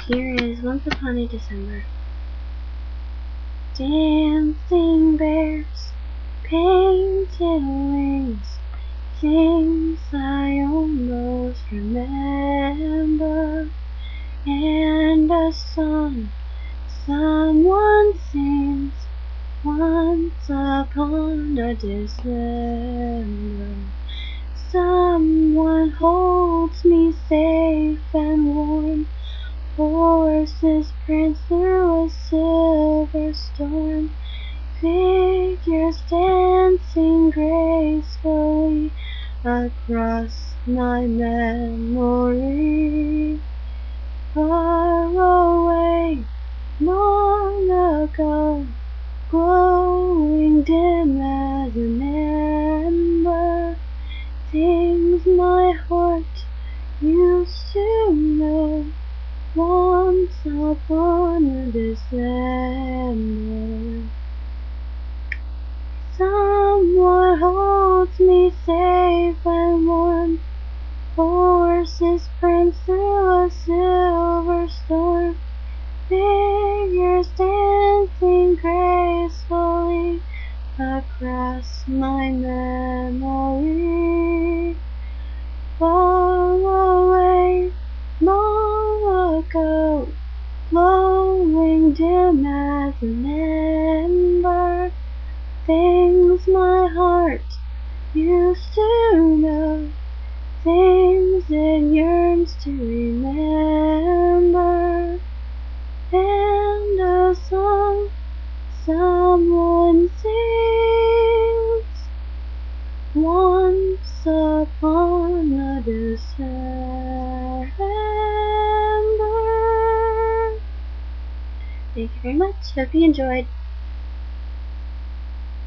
Here is Once Upon a December. Dancing bears, painted wings, things I almost remember, and a song someone sings once upon a December. Someone holds me safe and warm. Horses prance through a silver storm, figures dancing gracefully across my memory. Far away, long ago, glowing dim as an ember, things my heart used to know. Once upon a December, someone holds me safe and warm. Horses prance through a silver storm, figures dancing gracefully across my memory. Far away, long ago, glowing dim as an ember, things my heart used to know, things it yearns to remember, and a song someone sings once upon a December. Thank you very much. Hope you enjoyed.